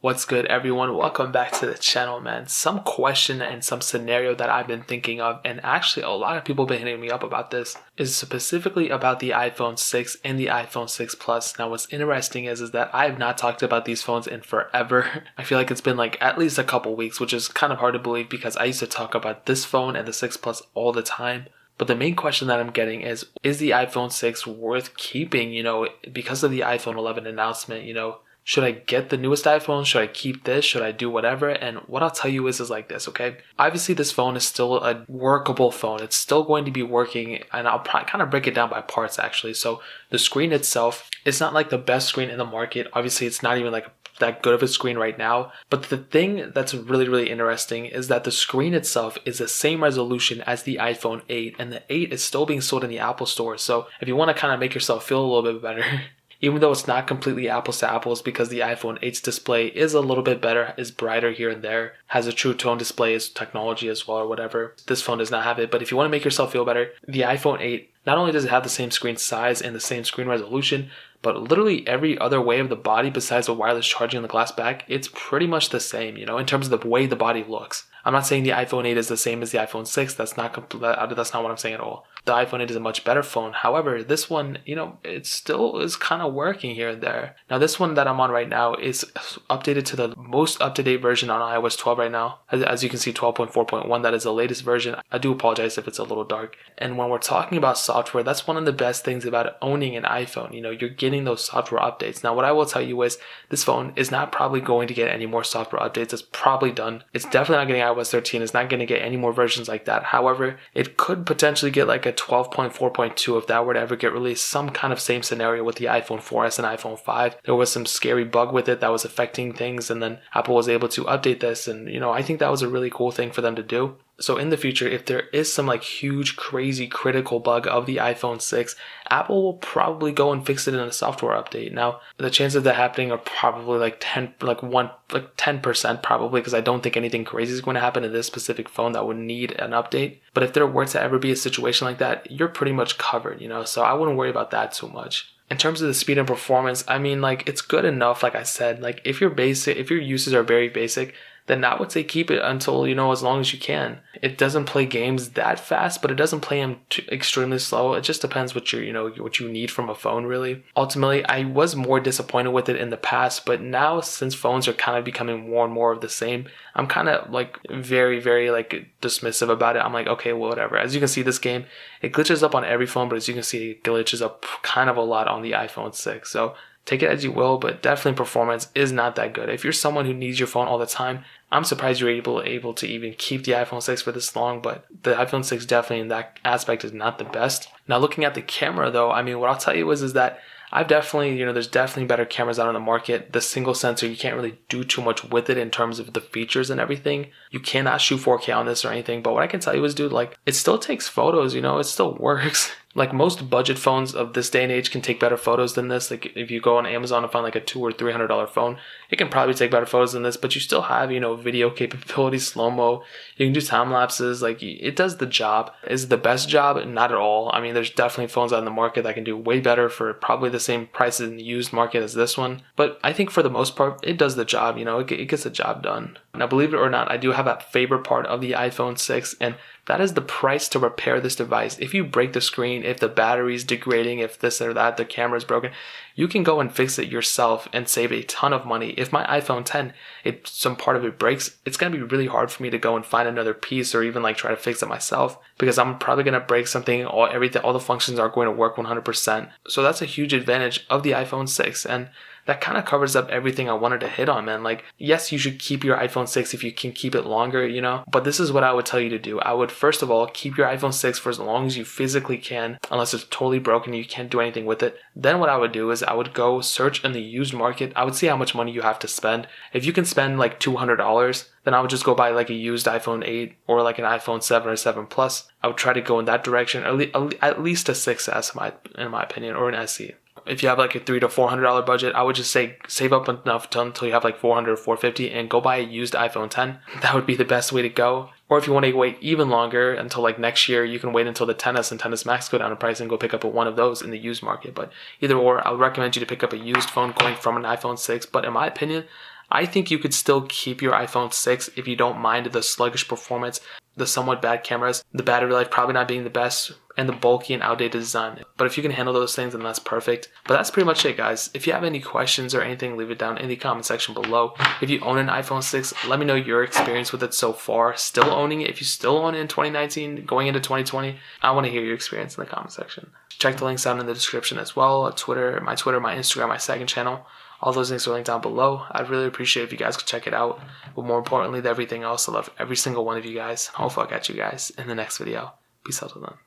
What's good, everyone? Welcome back to the channel, man. Some question and some scenario that I've been thinking of, and actually a lot of people have been hitting me up about this, is specifically about the iPhone 6 and the iPhone 6 Plus. Now, what's interesting is that I have not talked about these phones in forever. I feel like it's been like at least a couple weeks, which is kind of hard to believe because I used to talk about this phone and the 6 Plus all the time. But the main question that I'm getting is the iPhone 6 worth keeping, because of the iPhone 11 announcement, should I get the newest iPhone? Should I keep this? Should I do whatever? And what I'll tell you is like this, okay? Obviously, this phone is still a workable phone. It's still going to be working, and I'll probably kind of break it down by parts, actually. So the screen itself, it's not like the best screen in the market. Obviously, it's not even like that good of a screen right now. But the thing that's really, really interesting is that the screen itself is the same resolution as the iPhone 8, and the 8 is still being sold in the Apple Store. So if you want to kind of make yourself feel a little bit better, even though it's not completely apples to apples because the iPhone 8's display is a little bit better, is brighter here and there, has a true tone display as technology as well or whatever. This phone does not have it, but if you want to make yourself feel better, the iPhone 8, not only does it have the same screen size and the same screen resolution, but literally every other way of the body besides the wireless charging on the glass back, it's pretty much the same, in terms of the way the body looks. I'm not saying the iPhone 8 is the same as the iPhone 6. That's not what I'm saying at all. The iPhone 8 is a much better phone. However, this one, it still is kind of working here and there. Now, this one that I'm on right now is updated to the most up-to-date version on iOS 12 right now. As you can see, 12.4.1, that is the latest version. I do apologize if it's a little dark. And when we're talking about software, that's one of the best things about owning an iPhone. You're getting those software updates. Now, what I will tell you is this phone is not probably going to get any more software updates. It's probably done. It's definitely not getting iOS 13. It's not going to get any more versions like that. However, it could potentially get like a 12.4.2 if that were to ever get released. Some kind of same scenario with the iPhone 4S and iPhone 5. There was some scary bug with it that was affecting things, and then Apple was able to update this, and I think that was a really cool thing for them to do. So in the future, if there is some like huge, crazy, critical bug of the iPhone 6, Apple will probably go and fix it in a software update. Now, the chances of that happening are probably like 10% probably, because I don't think anything crazy is going to happen to this specific phone that would need an update. But if there were to ever be a situation like that, you're pretty much covered, so I wouldn't worry about that too much. In terms of the speed and performance, I mean, like, it's good enough. Like I said, like if your uses are very basic, then I would say keep it until, as long as you can. It doesn't play games that fast, but it doesn't play them extremely slow. It just depends what what you need from a phone, really. Ultimately, I was more disappointed with it in the past, but now since phones are kind of becoming more and more of the same, I'm kind of like very, very like dismissive about it. I'm like, okay, well, whatever. As you can see, this game, it glitches up on every phone, but as you can see, it glitches up kind of a lot on the iPhone 6. So take it as you will, but definitely performance is not that good. If you're someone who needs your phone all the time, I'm surprised you're able to even keep the iPhone 6 for this long, but the iPhone 6 definitely in that aspect is not the best. Now, looking at the camera though, I mean, what I'll tell you is that I've definitely, there's definitely better cameras out on the market. The single sensor, you can't really do too much with it in terms of the features and everything. You cannot shoot 4K on this or anything, but what I can tell you is, dude, like, it still takes photos, it still works. Like, most budget phones of this day and age can take better photos than this. Like, if you go on Amazon and find like a $200 or $300 phone, it can probably take better photos than this, but you still have, video capabilities, slow-mo. You can do time lapses. Like, it does the job. Is it the best job? Not at all. I mean, there's definitely phones out in the market that can do way better for probably the same price in the used market as this one. But I think for the most part, it does the job. It gets the job done. Now, believe it or not, I do have a favorite part of the iPhone 6, and that is the price to repair this device. If you break the screen, if the battery's degrading, if this or that, the camera's broken, you can go and fix it yourself and save a ton of money. If my iPhone 10, some part of it breaks, it's going to be really hard for me to go and find another piece or even like try to fix it myself, because I'm probably going to break something, all the functions aren't going to work 100%. So that's a huge advantage of the iPhone 6, and that kind of covers up everything I wanted to hit on, man. Like, yes, you should keep your iPhone 6 if you can keep it longer, but this is what I would tell you to do. I would, first of all, keep your iPhone 6 for as long as you physically can, unless it's totally broken and you can't do anything with it. Then what I would do is I would go search in the used market. I would see how much money you have to spend. If you can spend like $200, then I would just go buy like a used iPhone 8 or like an iPhone 7 or 7 Plus. I would try to go in that direction, at least a 6S in my opinion, or an SE. If you have like a $300 to $400 budget, I would just say save up enough until you have like $400 or $450 and go buy a used iPhone 10. That would be the best way to go. Or if you want to wait even longer until like next year, you can wait until the XS and XS Max go down in price and go pick up one of those in the used market. But either or, I would recommend you to pick up a used phone going from an iPhone 6. But in my opinion, I think you could still keep your iPhone 6 if you don't mind the sluggish performance, the somewhat bad cameras, the battery life probably not being the best, and the bulky and outdated design. But if you can handle those things, then that's perfect. But that's pretty much it, guys. If you have any questions or anything, leave it down in the comment section below. If you own an iPhone 6, let me know your experience with it so far. Still owning it? If you still own it in 2019, going into 2020, I want to hear your experience in the comment section. Check the links out in the description as well. My Twitter, my Instagram, my second channel. All those links are linked down below. I'd really appreciate if you guys could check it out. But more importantly than everything else, I love every single one of you guys. Hopefully I'll catch you guys in the next video. Peace out till then.